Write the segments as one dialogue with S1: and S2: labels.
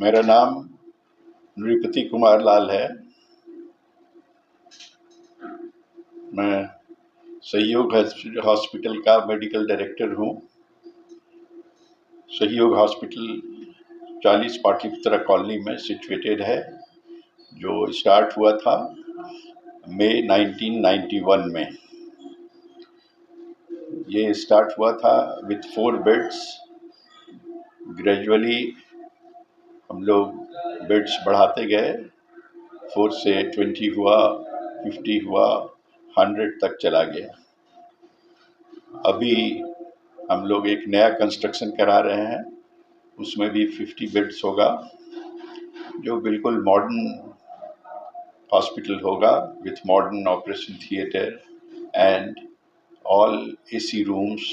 S1: मेरा नाम नृपति कुमार लाल है। मैं सहयोग हॉस्पिटल का मेडिकल डायरेक्टर हूँ। सहयोग हॉस्पिटल 40 पाटलिपुत्रा कॉलोनी में सिचुएटेड है, जो स्टार्ट हुआ था मई 1991 में। ये स्टार्ट हुआ था विथ 4 बेड्स। ग्रेजुअली हम लोग बेड्स बढ़ाते गए, 4 से 20 हुआ, 50 हुआ, 100 तक चला गया। अभी हम लोग एक नया कंस्ट्रक्शन करा रहे हैं, उसमें भी 50 बेड्स होगा, जो बिल्कुल मॉडर्न हॉस्पिटल होगा with modern operation theatre and all AC rooms.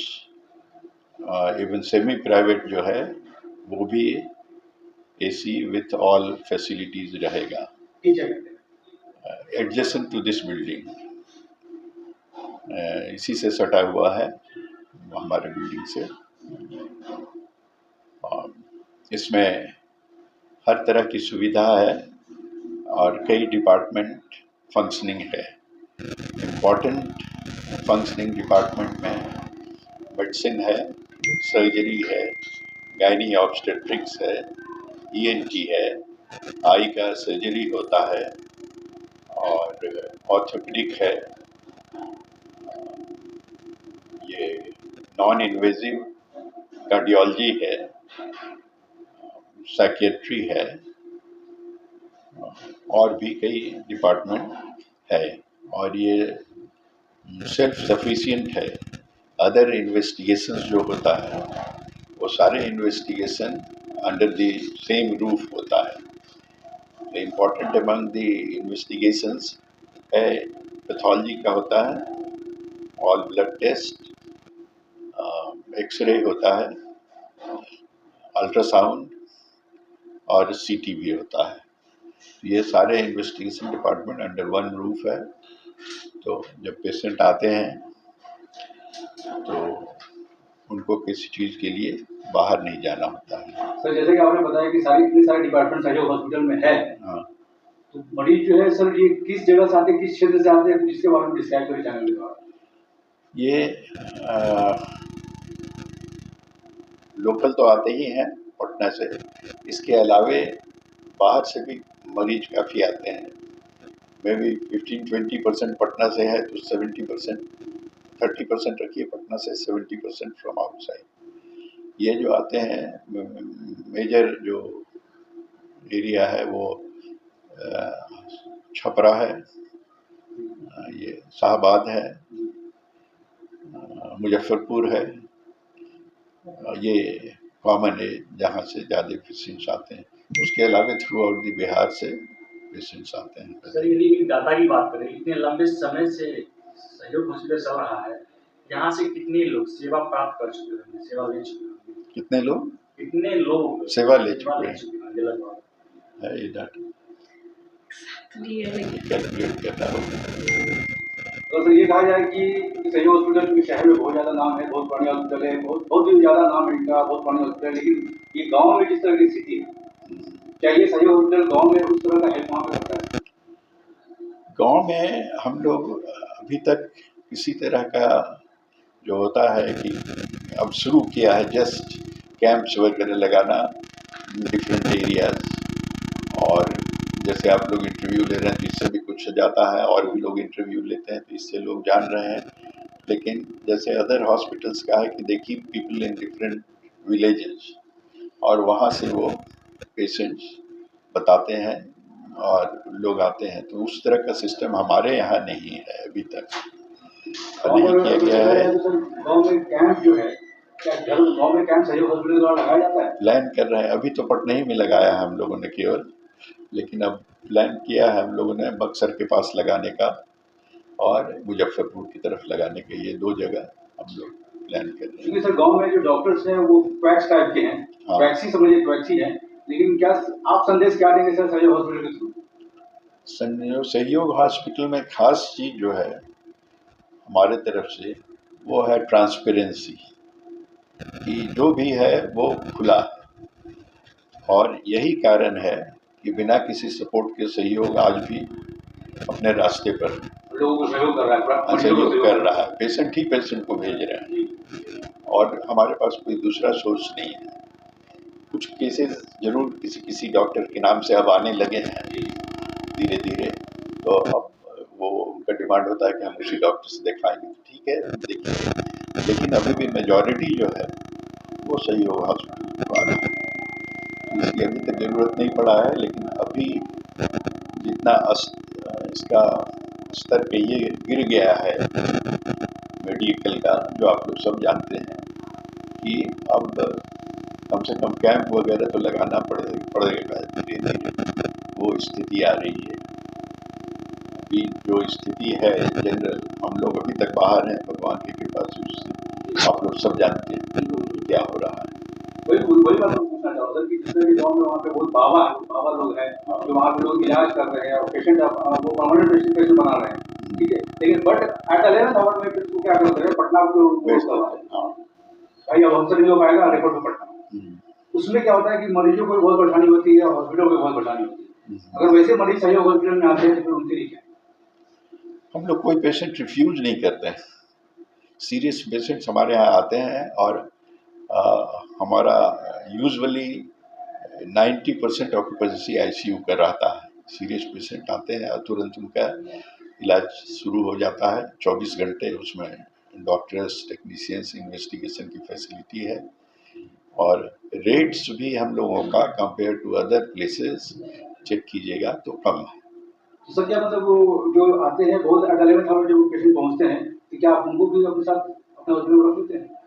S1: Even semi private जो है वो भी एसी विथ ऑल फैसिलिटीज रहेगा। एडजेसेंट टू दिस बिल्डिंग, इसी से सटा हुआ है हमारे बिल्डिंग से। इसमें हर तरह की सुविधा है और कई डिपार्टमेंट फंक्शनिंग है। इम्पॉर्टेंट फंक्शनिंग डिपार्टमेंट में मेडिसिन है, सर्जरी है, गायनी ऑब्स्टेट्रिक्स है, ईएनटी है, आई का सर्जरी होता है और ऑर्थोपेडिक है। ये नॉन इन्वेजिव कार्डियोलॉजी है, साइकियाट्री है और भी कई डिपार्टमेंट है। और ये सेल्फ सफिशिएंट है। अदर इन्वेस्टिगेशंस जो होता है वो सारे investigation under the same roof होता है। The important among the investigations है पैथोलॉजी का होता है, ऑल ब्लड टेस्ट, एक्सरे होता है, अल्ट्रासाउंड और सीटी भी होता है। ये सारे investigation department under one roof है। तो जब पेशेंट आते हैं तो उनको किसी चीज़ के लिए बाहर नहीं जाना होता है।
S2: सर, जैसे कि आपने बताया कि इतने सारे डिपार्टमेंट सहयोग हॉस्पिटल में है,
S1: हाँ,
S2: तो मरीज जो है सर ये किस जगह से आते हैं, किस क्षेत्र से आते हैं, जिसके बारे में डिस्क्राइब करें चैनल के द्वारा।
S1: ये लोकल तो आते ही हैं पटना से, इसके अलावे बाहर से भी मरीज काफ़ी आते हैं। मे भी 15-20% पटना से है तो 70%, 30% रखिए पटना से, 70% फ्रॉम आउटसाइड। ये जो आते हैं, मेजर जो एरिया है वो छपरा है, ये शाहबाद है, मुजफ्फरपुर है, ये कॉमन है जहाँ से ज़्यादा पेशेंट्स आते हैं। उसके अलावा थ्रू आउट द बिहार से पेशेंट्स आते हैं।
S2: सर, यदि डाटा की बात करें, इतने लंबे समय से सहयोग हॉस्पिटल चल रहा है, यहाँ से कितने लोग सेवा प्राप्त कर चुके हैं, सेवा ले चुके हैं?
S1: कितने लोग
S2: सेवा ले चुके हैं
S1: है ये डाटा कैलकुलेट करना होगा।
S2: तो सर ये कहा जाए कि सहयोग हॉस्पिटल शहर में बहुत ज़्यादा नाम है, बहुत पुरानी हॉस्पिटल है, बहुत ही ज़्यादा नाम है इनका, बहुत पुरानी हॉस्पिटल है, लेकिन ये गाँव में जिस तरह की स्थिति है, क्या ये सहयोग हॉस्पिटल गाँव में उस तरह का हेल्प वहाँ पे होता है?
S1: गाँव में हम लोग अभी तक किसी तरह का जो होता है कि अब शुरू किया है जस्ट कैंप्स वगैरह लगाना डिफरेंट एरियाज, और जैसे आप लोग इंटरव्यू ले रहे हैं तो इससे भी कुछ जाता है, और भी लोग इंटरव्यू लेते हैं तो इससे लोग जान रहे हैं। लेकिन जैसे अदर हॉस्पिटल्स का है कि देखिए पीपल इन डिफरेंट विलेजेस, और वहाँ से वो पेशेंट्स बताते हैं और लोग आते हैं। तो उस तरह का सिस्टम हमारे यहाँ नहीं है अभी तक, नहीं किया गया है।
S2: गाँव में कैंप जो है, क्या गाँव में कैंप सहयोग हॉस्पिटल द्वारा लगाया जाता है?
S1: प्लान कर रहे हैं, अभी तो पटना ही में लगाया है हम लोगों ने केवल, लेकिन अब प्लान किया है हम लोगों ने बक्सर के पास लगाने का और मुजफ्फरपुर की तरफ लगाने के। ये 2 जगह हम लोग प्लान कर रहे हैं।
S2: क्योंकि सर गांव में जो डॉक्टर्स हैं वो क्वैक्स टाइप के हैं,
S1: हाँ।
S2: क्वैक्सी समझिए, क्वैक्सी हैं, लेकिन क्या आप संदेश क्या देंगे सर सहयोग हॉस्पिटल के थ्रू?
S1: सहयोग हॉस्पिटल में खास चीज़ जो है हमारे तरफ से वो है ट्रांसपेरेंसी, कि जो भी है वो खुला है। और यही कारण है कि बिना किसी सपोर्ट के सहयोग आज भी अपने रास्ते पर
S2: लोगों को सहयोग कर रहा है, मरीजों को
S1: सहयोग
S2: सहयोग
S1: कर रहा है। पेशेंट ही पेशेंट को भेज रहे हैं और हमारे पास कोई दूसरा सोर्स नहीं है। कुछ केसेस जरूर किसी किसी डॉक्टर के नाम से अब आने लगे हैं धीरे धीरे, तो अब वो उनका डिमांड होता है कि हम उसी डॉक्टर से दिखाएंगे, तो ठीक है देखिए, लेकिन अभी भी मेजॉरिटी जो है वो सहयोग हॉस्पिटल वाला है, इसकी अभी तक जरूरत नहीं पड़ा है। लेकिन अभी जितना इसका स्तर पे ये गिर गया है मेडिकल का, जो आप लोग सब जानते हैं कि अब कम से कम कैंप वगैरह तो लगाना पड़ेगा धीरे धीरे, वो स्थिति आ रही है। अभी जो स्थिति है जनरल, हम लोग अभी तक बाहर हैं भगवान की कृपा से उससे, आप लोग सब जानते हैं क्या हो रहा है।
S2: वही बात मैं पूछना चाह रहा था कि जितने भी गाँव में वहाँ पे बहुत बाबा लोग हैं जो वहाँ पे लोग इलाज कर रहे हैं और पेशेंट वो परमानेंट पेशेंट बना रहे हैं, ठीक है, लेकिन बट एट 11th आवर में फिर क्या करते हैं, पटना को भाई अब हमसे नहीं हो पाएगा, रेफर टू पटना। उसमें क्या होता है कि मरीजों को बहुत परेशानी होती है और हॉस्पिटल को बहुत परेशानी होती है। अगर वैसे मरीज सहयोग हॉस्पिटल में आते हैं तो फिर उनके लिए क्या?
S1: हम लोग कोई पेशेंट रिफ्यूज नहीं करते हैं। सीरियस पेशेंट्स हमारे यहाँ आते हैं और हमारा यूजुअली 90% ऑक्यूपेंसी आईसीयू का रहता है। सीरियस पेशेंट आते हैं और तुरंत उनका इलाज शुरू हो जाता है। 24 घंटे उसमें डॉक्टर्स, टेक्नीशियंस, इन्वेस्टिगेशन की फैसिलिटी है और रेट्स भी हम लोगों का compare to other places check कीजिएगा तो कम है।
S2: तो सर क्या मतलब वो जो आते हैं बहुत एट 11th आवर जब पेशेंट पहुँचते हैं तो क्या आप उनको भी अपने साथ अपने हॉस्पिटल में रख लेते हैं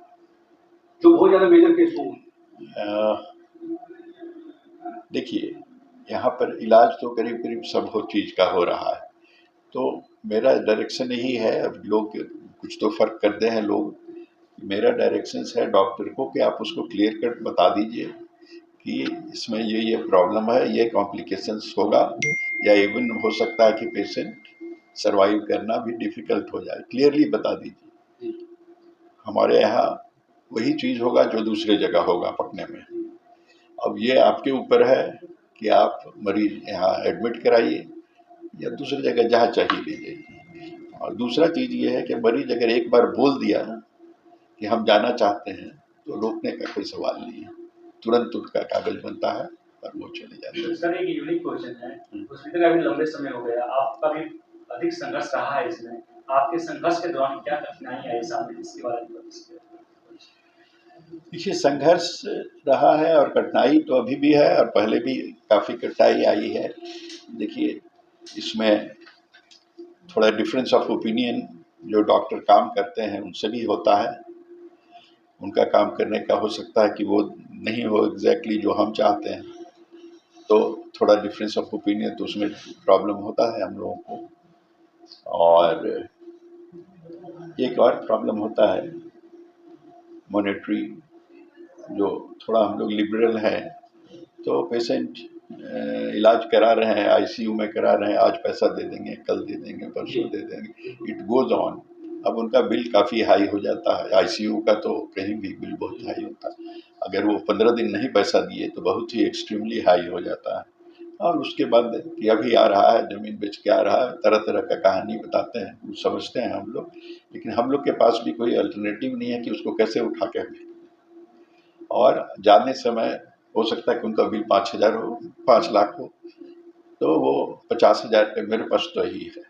S2: जो बहुत ज़्यादा मेजर केस हो?
S1: देखिए, यहाँ पर इलाज तो करीब करीब सब हो चीज़ का हो रहा है, तो मेरा डायरेक्शन यही है। अब लोग कुछ तो फ़र्क करते हैं लोग, मेरा डायरेक्शंस है डॉक्टर को कि आप उसको क्लियर कट बता दीजिए कि इसमें ये प्रॉब्लम है, ये कॉम्प्लिकेशंस होगा या इवन हो सकता है कि पेशेंट सर्वाइव करना भी डिफ़िकल्ट हो जाए, क्लियरली बता दीजिए। हमारे यहाँ वही चीज़ होगा जो दूसरे जगह होगा पटने में। अब ये आपके ऊपर है कि आप मरीज यहाँ एडमिट कराइए या दूसरी जगह जहाँ चाहिए ले जाइए। और दूसरा चीज़ ये है कि मरीज अगर एक बार बोल दिया कि हम जाना चाहते हैं तो रोकने का कोई सवाल नहीं है, तुरंत उनका कागज बनता है और वो चले जाते हैं।
S2: सर एक यूनिक क्वेश्चन है, हॉस्पिटल का भी लंबे समय हो गया, आपका भी अधिक संघर्ष रहा है इसमें, आपके संघर्ष के दौरान क्या कठिनाई आई सामने, इसके बारे में बताइए।
S1: देखिए, संघर्ष रहा है और कठिनाई तो अभी भी है और पहले भी काफ़ी कठिनाई आई है। देखिए, इसमें थोड़ा डिफरेंस ऑफ ओपिनियन जो डॉक्टर काम करते हैं उनसे भी होता है। उनका काम करने का हो सकता है कि वो नहीं हो एग्जैक्टली जो हम चाहते हैं, तो थोड़ा डिफरेंस ऑफ ओपिनियन तो उसमें प्रॉब्लम होता है हम लोगों को। और एक और प्रॉब्लम होता है मॉनेटरी, जो थोड़ा हम लोग लिबरल हैं, तो पेशेंट इलाज करा रहे हैं, आईसीयू में करा रहे हैं, आज पैसा दे देंगे, कल दे देंगे, परसों दे देंगे, इट गोज ऑन। अब उनका बिल काफ़ी हाई हो जाता है। आईसीयू का तो कहीं भी बिल बहुत हाई होता है। अगर वो 15 दिन नहीं पैसा दिए तो बहुत ही एक्सट्रीमली हाई हो जाता है। और उसके बाद कि अभी आ रहा है, ज़मीन बेच के आ रहा है, तरह तरह का कहानी बताते हैं, वो समझते हैं हम लोग, लेकिन हम लोग के पास भी कोई अल्टरनेटिव नहीं है कि उसको कैसे उठा के भेजें। और जाने समय हो सकता है कि उनका बिल 5,000 हो, 5 लाख हो, तो वो 50,000 का मेरे पास तो यही है।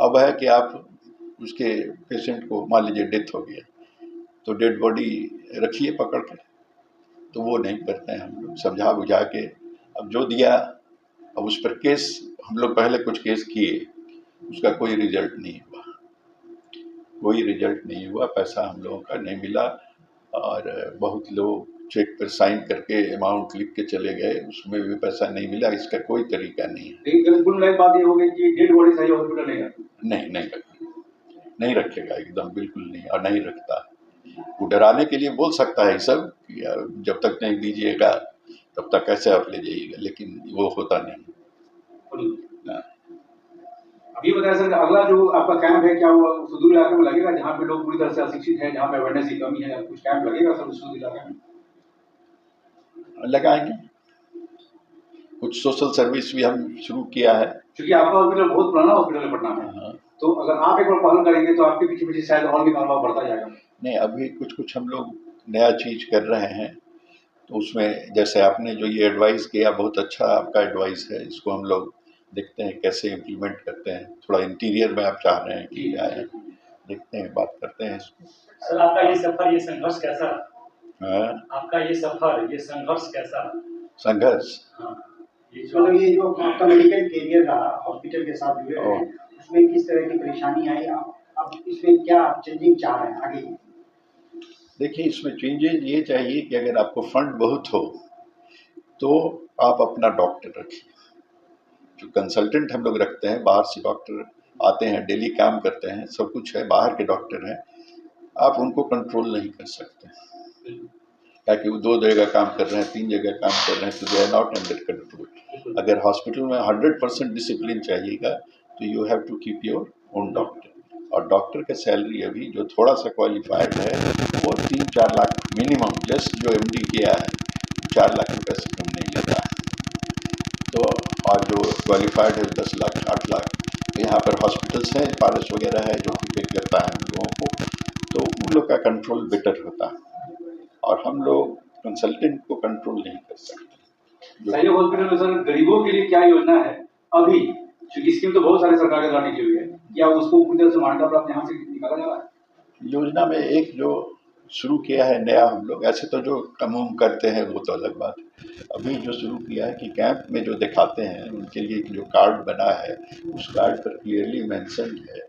S1: अब है कि आप उसके पेशेंट को मान लीजिए डेथ हो गया, तो डेड बॉडी रखिए पकड़ के, तो वो नहीं करते हैं हम लोग, समझा बुझा के। अब जो दिया, अब उस पर केस हम लोग पहले कुछ केस किए, उसका कोई रिजल्ट नहीं हुआ, कोई रिजल्ट नहीं हुआ, पैसा हम लोगों का नहीं मिला। और बहुत लोग चेक पर साइन करके अमाउंट लिख के चले गए, उसमें भी पैसा नहीं मिला। इसका कोई तरीका नहीं है।
S2: लेकिन कुल मिला बात ये हो गई कि डेड बॉडी सही हॉस्पिटल नहीं रखता,
S1: नहीं रखेगा एकदम, बिल्कुल नहीं, और नहीं रखता। वो डराने के लिए बोल सकता है सब कि जब तक नहीं दीजिएगा तब तक कैसे आप ले जाइएगा, लेकिन वो होता नहीं।
S2: अभी बताया सर, अगला जो आपका कैंप है क्या वो सुदूर इलाके में लगेगा जहाँ पे लोग पूरी तरह से अशिक्षित हैं, जहाँ पे अवेयरनेस की कमी है, कुछ कैंप लगेगा सर सुदूर इलाके में?
S1: लगाएंगे, कुछ सोशल सर्विस भी हम शुरू किया है।
S2: क्योंकि आपका हॉस्पिटल बहुत पुराना हॉस्पिटल है पटना में,
S1: हाँ।
S2: तो अगर आप एक बार पहल करेंगे तो आपके पीछे पीछे शायद और भी कारोबार बढ़ता जाएगा।
S1: नहीं, अभी कुछ हम लोग नया चीज़ कर रहे हैं, तो उसमें जैसे आपने जो ये एडवाइस किया, बहुत अच्छा आपका एडवाइस है, इसको हम लोग देखते हैं कैसे इम्प्लीमेंट करते हैं। थोड़ा इंटीरियर में आप चाह रहे हैं कि आए, देखते हैं, बात करते हैं इसको।
S3: सर आपका ये सफर, ये संघर्ष कैसा रहा?
S1: हाँ,
S3: आपका ये सफर, ये संघर्ष कैसा रहा?
S1: संघर्ष।
S3: हाँ,
S4: मतलब ये जो आपका मेडिकल कैरियर रहा, हॉस्पिटल के साथ जुड़े रहे, उसमें किस तरह की परेशानी आई, आप इसमें क्या चेंजिंग चाह रहे हैं आगे?
S1: देखिए, इसमें चेंजेस ये चाहिए कि अगर आपको फंड बहुत हो तो आप अपना डॉक्टर रखिए। जो कंसल्टेंट हम लोग रखते हैं, बाहर से डॉक्टर आते हैं, डेली काम करते हैं, सब कुछ है, बाहर के डॉक्टर हैं, आप उनको कंट्रोल नहीं कर सकते, ताकि वो 2 जगह काम कर रहे हैं, 3 जगह काम कर रहे हैं, तो they are not under control. अगर हॉस्पिटल में 100% डिसिप्लिन चाहिएगा तो you have to keep your own doctor. और डॉक्टर का सैलरी अभी जो थोड़ा सा क्वालिफाइड है वो 3-4 लाख मिनिमम, जस्ट जो MD किया है 4 लाख रुपये से कम नहीं लेता है। तो और जो क्वालिफाइड है 10 लाख 8 लाख। तो यहाँ पर हॉस्पिटल्स हैं, पारस वगैरह है जो पे करता है हम लोगों को, तो उन लोग का कंट्रोल बेटर होता है, और हम लोग कंसल्टेंट को कंट्रोल नहीं कर सकते।
S2: सहयोग हॉस्पिटल में सर गरीबों के लिए क्या योजना है अभी? क्योंकि स्कीम तो बहुत सारे सरकार के द्वारा निकली हुई है, क्या उसको पूरी तरह से मान्यता प्राप्त यहाँ से निकाला जा रहा है?
S1: योजना में एक जो शुरू किया है नया हम लोग, ऐसे तो जो कम करते हैं वो तो अलग बात है, अभी जो शुरू किया है कि कैंप में जो दिखाते हैं उनके लिए जो कार्ड बना है, उस कार्ड पर क्लियरली मेंशन है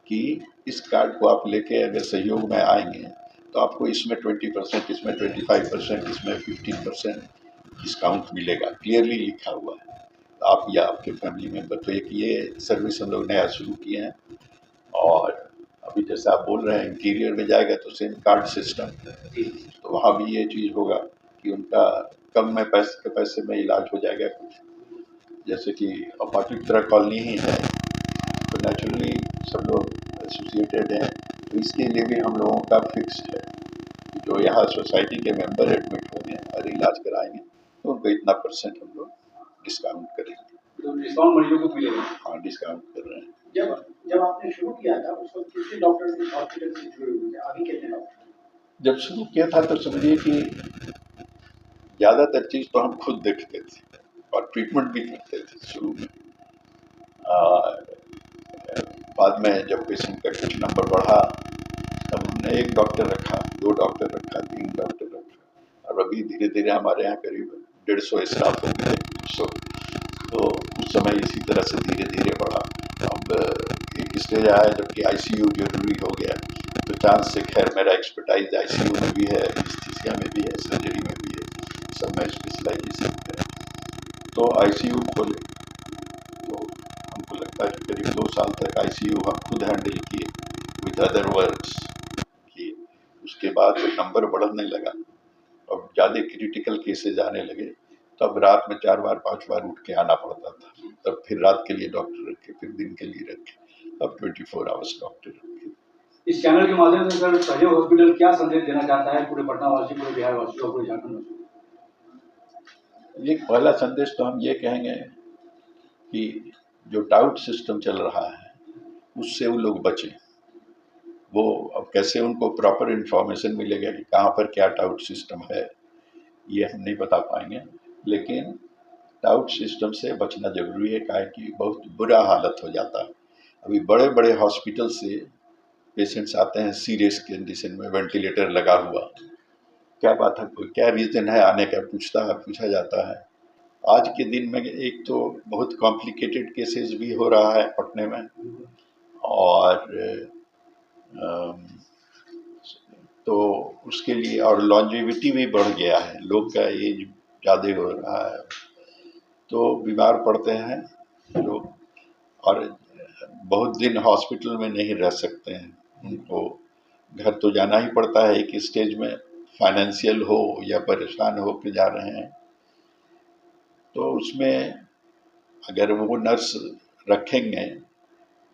S1: कि इस कार्ड को आप लेके अगर सहयोग में आएंगे तो आपको इसमें 20%, इसमें 25%, इसमें 15% डिस्काउंट मिलेगा, क्लियरली लिखा हुआ है। तो आप या आपके फैमिली मेम्बर, तो एक ये सर्विस हम लोग नया शुरू किए हैं। और अभी जैसे आप बोल रहे हैं इंटीरियर में जाएगा तो सेम कार्ड सिस्टम, तो वहाँ भी ये चीज़ होगा कि उनका कम में पैसे में इलाज हो जाएगा कुछ, जैसे कि अपार्टमेंट तरह कॉलोनी ही है, तो नेचुरली सब लोग एसोसिएटेड हैं, तो इसके लिए भी हम लोगों का फिक्स्ड है, जो यहाँ सोसाइटी के मेंबर एडमिट होंगे और इलाज कराएंगे तो उनको इतना % हम लोग डिस्काउंट करेंगे।
S2: तो डिस्काउंट मरीजों को मिलेगा?
S1: हाँ, डिस्काउंट कर रहे हैं।
S4: जब आपने शुरू किया था उस वक्त कितने डॉक्टर इस हॉस्पिटल से जुड़े हुए थे, अभी कितने डॉक्टर?
S1: जब शुरू किया था तो समझिए कि ज़्यादातर चीज़ तो हम खुद देखते थे और ट्रीटमेंट भी करते थे शुरू में। बाद में जब पेशेंट का कुछ नंबर बढ़ा तब हमने 1 डॉक्टर रखा, 2 डॉक्टर रखा, 3 डॉक्टर रखा, और अभी धीरे धीरे हमारे यहाँ करीब 150 स्टाफ हो गए, 150। तो उस समय इसी तरह से धीरे धीरे बढ़ा। अब एक स्टेज आया जबकि ICU जरूरी हो गया, तो चांस से, खैर मेरा एक्सपर्टाइज ICU में भी है, एनेस्थीसिया में भी है, सर्जरी में भी है, सब में स्पेशलाइजेशन है। तो ICU खोले, तो हमको लगता है कि करीब 2 साल तक ICU हम खुद हैंडल किए विद अदर वर्क्स किए। उसके बाद जब नंबर बढ़ने लगा और ज़्यादा क्रिटिकल केसेज आने लगे, तब रात में 4 बार 5 बार उठ के आना पड़ता था, तब फिर रात के लिए डॉक्टर रखे, फिर दिन के लिए रखे, अब 24 आवर्स डॉक्टर रखे।
S2: इस चैनल के माध्यम से सर सहयोग हॉस्पिटल क्या संदेश देना चाहता है पूरे पटना वासी, पूरे बिहार वासी और पूरे झारखंड वासी?
S1: एक पहला संदेश तो हम ये कहेंगे कि जो डाउट सिस्टम चल रहा है उससे वो लोग बचें। वो अब कैसे उनको प्रॉपर इन्फॉर्मेशन मिलेगा कि कहाँ पर क्या डाउट सिस्टम है, ये हम नहीं बता पाएंगे, लेकिन डाउट सिस्टम से बचना जरूरी है, काहे कि बहुत बुरा हालत हो जाता है। अभी बड़े बड़े हॉस्पिटल से पेशेंट्स आते हैं सीरियस कंडीशन में, वेंटिलेटर लगा हुआ, क्या बात है, कोई क्या रीज़न है आने का, पूछा जाता है। आज के दिन में एक तो बहुत कॉम्प्लिकेटेड केसेस भी हो रहा है पटने में, और तो उसके लिए और लॉन्जेविटी भी बढ़ गया है, लोग का एज ज़्यादा हो रहा है, तो बीमार पड़ते हैं लोग और बहुत दिन हॉस्पिटल में नहीं रह सकते हैं, उनको घर तो जाना ही पड़ता है एक स्टेज में, फाइनेंशियल हो या परेशान हो के जा रहे हैं। तो उसमें अगर वो नर्स रखेंगे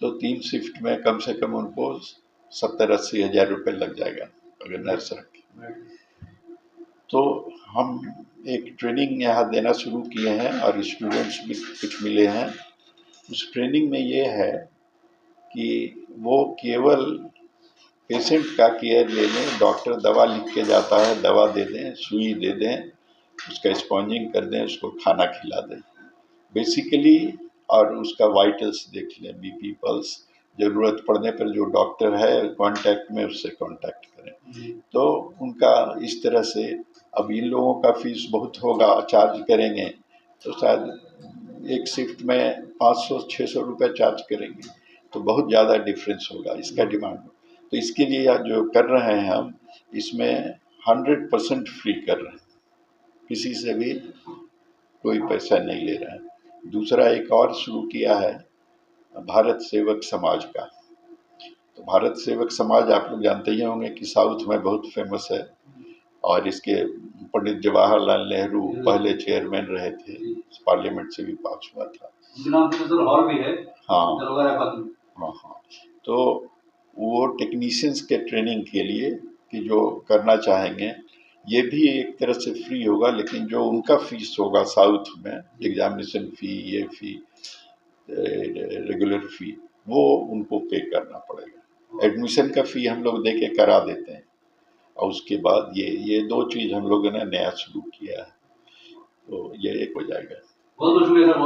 S1: तो 3 शिफ्ट में कम से कम उनको 70-80 हज़ार रुपये लग जाएगा अगर नर्स रखें। तो हम एक ट्रेनिंग यहाँ देना शुरू किए हैं और स्टूडेंट्स भी कुछ मिले हैं। उस ट्रेनिंग में ये है कि वो केवल पेशेंट का केयर ले लें, डॉक्टर दवा लिख के जाता है, दवा दे दें, सुई दे दें, उसका स्पॉन्जिंग कर दें, उसको खाना खिला दें बेसिकली, और उसका वाइटल्स देख लें, बीपी, पल्स, ज़रूरत पड़ने पर जो डॉक्टर है कांटेक्ट में उससे कांटेक्ट करें। तो उनका इस तरह से, अब इन लोगों का फीस बहुत होगा, चार्ज करेंगे तो शायद एक शिफ्ट में 500-600 रुपये चार्ज करेंगे, तो बहुत ज़्यादा डिफरेंस होगा, इसका डिमांड। तो इसके लिए जो कर रहे हैं हम, इसमें 100% फ्री कर रहे हैं, किसी से भी कोई पैसा नहीं ले रहे हैं। दूसरा एक और शुरू किया है भारत सेवक समाज का। तो भारत सेवक समाज आप लोग जानते ही होंगे कि साउथ में बहुत फेमस है, और इसके पंडित जवाहरलाल नेहरू पहले चेयरमैन रहे थे, पार्लियामेंट से भी पास हुआ था।
S2: हॉल भी है।
S1: हाँ हाँ हाँ। तो वो टेक्नीशियंस के ट्रेनिंग के लिए कि जो करना चाहेंगे, ये भी एक तरह से फ्री होगा, लेकिन जो उनका फीस होगा साउथ में, एग्जामिनेशन फ़ी, ये फ़ी, रेगुलर फ़ी, वो उनको पे करना पड़ेगा। एडमिशन का फ़ी हम लोग दे के करा देते हैं, और उसके बाद ये 2 चीज़ हम लोगों ने नया शुरू किया है, तो ये एक हो जाएगा।
S2: बहुत शुक्रिया सर।